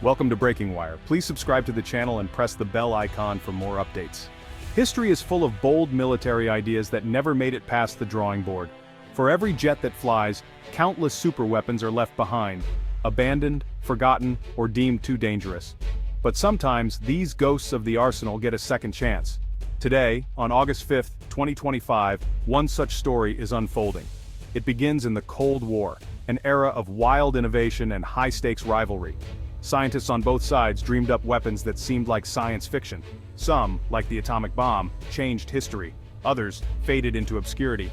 Welcome to Breaking Wire. Please subscribe to the channel and press the bell icon for more updates. History is full of bold military ideas that never made it past the drawing board. For every jet that flies, countless superweapons are left behind, abandoned, forgotten, or deemed too dangerous. But sometimes, these ghosts of the arsenal get a second chance. Today, on August 5, 2025, one such story is unfolding. It begins in the Cold War, an era of wild innovation and high-stakes rivalry. Scientists on both sides dreamed up weapons that seemed like science fiction. Some, like the atomic bomb, changed history. Others faded into obscurity.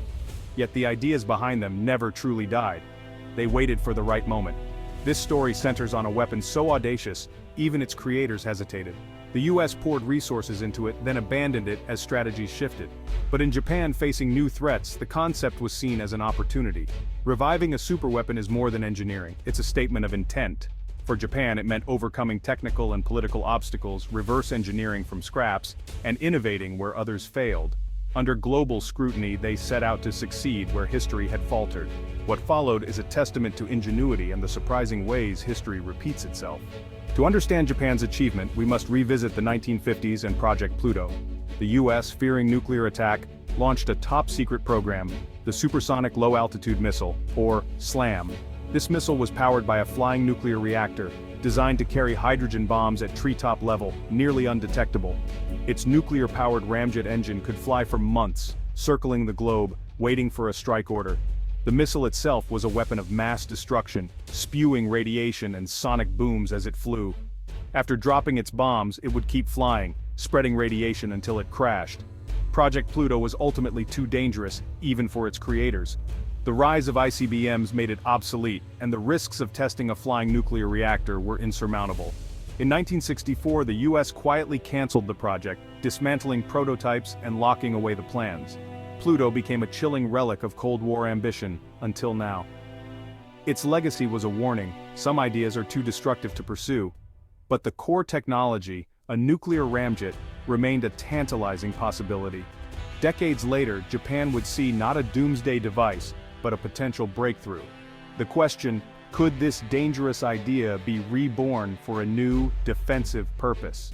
Yet the ideas behind them never truly died. They waited for the right moment. This story centers on a weapon so audacious, even its creators hesitated. The US poured resources into it, then abandoned it as strategies shifted. But in Japan, facing new threats, the concept was seen as an opportunity. Reviving a superweapon is more than engineering, it's a statement of intent. For Japan, it meant overcoming technical and political obstacles, reverse engineering from scraps, and innovating where others failed. Under global scrutiny, they set out to succeed where history had faltered. What followed is a testament to ingenuity and the surprising ways history repeats itself. To understand Japan's achievement, we must revisit the 1950s and Project Pluto. The US, fearing nuclear attack, launched a top-secret program, the Supersonic Low-Altitude Missile, or SLAM. This missile was powered by a flying nuclear reactor, designed to carry hydrogen bombs at treetop level, nearly undetectable. Its nuclear-powered ramjet engine could fly for months, circling the globe, waiting for a strike order. The missile itself was a weapon of mass destruction, spewing radiation and sonic booms as it flew. After dropping its bombs, it would keep flying, spreading radiation until it crashed. Project Pluto was ultimately too dangerous, even for its creators. The rise of ICBMs made it obsolete, and the risks of testing a flying nuclear reactor were insurmountable. In 1964, the US quietly canceled the project, dismantling prototypes and locking away the plans. Pluto became a chilling relic of Cold War ambition, until now. Its legacy was a warning: some ideas are too destructive to pursue. But the core technology, a nuclear ramjet, remained a tantalizing possibility. Decades later, Japan would see not a doomsday device, but a potential breakthrough. The question, could this dangerous idea be reborn for a new, defensive purpose?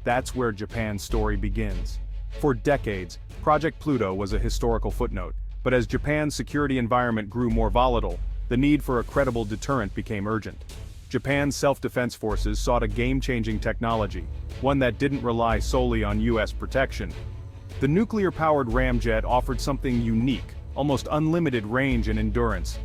That's where Japan's story begins. For decades, Project Pluto was a historical footnote, but as Japan's security environment grew more volatile, the need for a credible deterrent became urgent. Japan's self-defense forces sought a game-changing technology, one that didn't rely solely on US protection. The nuclear-powered ramjet offered something unique: almost unlimited range and endurance.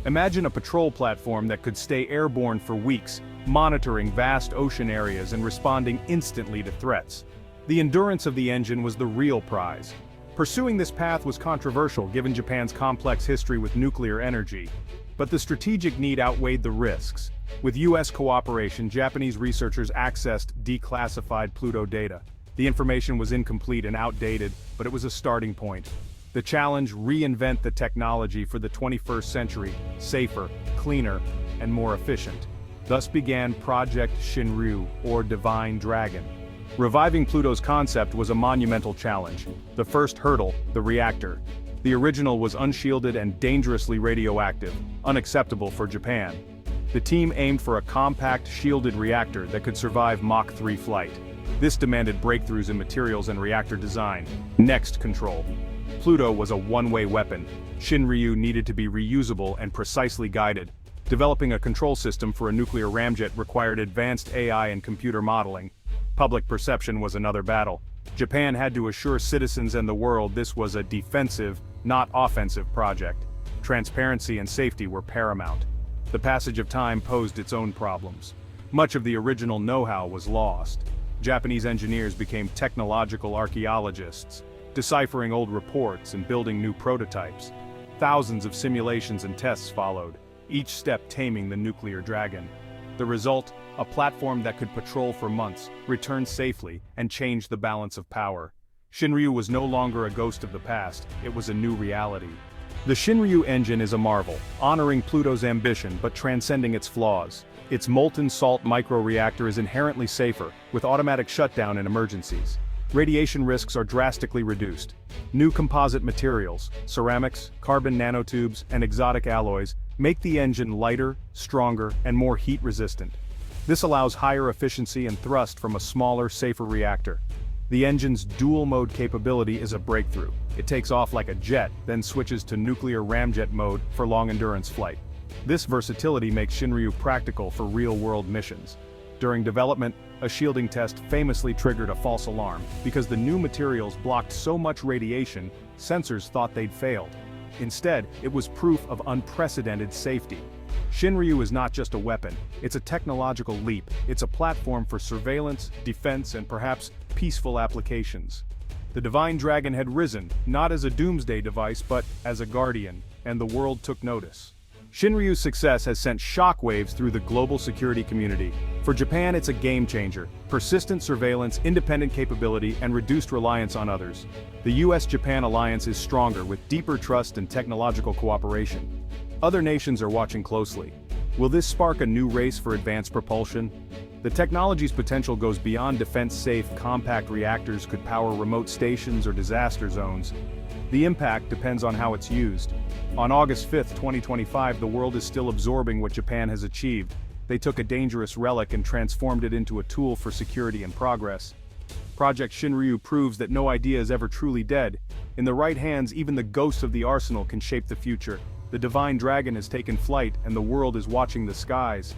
Imagine a patrol platform that could stay airborne for weeks, monitoring vast ocean areas and responding instantly to threats. The endurance of the engine was the real prize. Pursuing this path was controversial given Japan's complex history with nuclear energy. But the strategic need outweighed the risks. With US cooperation, Japanese researchers accessed declassified Pluto data. The information was incomplete and outdated, but it was a starting point. The challenge: reinvent the technology for the 21st century, safer, cleaner, and more efficient. Thus began Project Shinryu, or Divine Dragon. Reviving Pluto's concept was a monumental challenge. The first hurdle, the reactor. The original was unshielded and dangerously radioactive, unacceptable for Japan. The team aimed for a compact, shielded reactor that could survive Mach 3 flight. This demanded breakthroughs in materials and reactor design. Next, control. Pluto was a one-way weapon. Shinryu needed to be reusable and precisely guided. Developing a control system for a nuclear ramjet required advanced AI and computer modeling. Public perception was another battle. Japan had to assure citizens and the world this was a defensive, not offensive project. Transparency and safety were paramount. The passage of time posed its own problems. Much of the original know-how was lost. Japanese engineers became technological archaeologists, deciphering old reports and building new prototypes. Thousands of simulations and tests followed, each step taming the nuclear dragon. The result: a platform that could patrol for months, return safely, and change the balance of power. Shinryu was no longer a ghost of the past, it was a new reality. The Shinryu engine is a marvel, honoring Pluto's ambition but transcending its flaws. Its molten salt microreactor is inherently safer, with automatic shutdown in emergencies. Radiation risks are drastically reduced. New composite materials, ceramics, carbon nanotubes, and exotic alloys make the engine lighter, stronger, and more heat-resistant. This allows higher efficiency and thrust from a smaller, safer reactor. The engine's dual-mode capability is a breakthrough. It takes off like a jet, then switches to nuclear ramjet mode for long-endurance flight. This versatility makes Shinryu practical for real-world missions. During development, a shielding test famously triggered a false alarm because the new materials blocked so much radiation, sensors thought they'd failed. Instead, it was proof of unprecedented safety. Shinryu is not just a weapon, it's a technological leap. It's a platform for surveillance, defense, and perhaps peaceful applications. The Divine Dragon had risen, not as a doomsday device but as a guardian, and the world took notice. Shinryu's success has sent shockwaves through the global security community. For Japan, it's a game-changer: persistent surveillance, independent capability, and reduced reliance on others. The US-Japan alliance is stronger with deeper trust and technological cooperation. Other nations are watching closely. Will this spark a new race for advanced propulsion? The technology's potential goes beyond defense-safe. Compact reactors could power remote stations or disaster zones. The impact depends on how it's used. On August 5, 2025, the world is still absorbing what Japan has achieved. They took a dangerous relic and transformed it into a tool for security and progress. Project Shinryu proves that no idea is ever truly dead. In the right hands, even the ghosts of the arsenal can shape the future. The Divine Dragon has taken flight, and the world is watching the skies.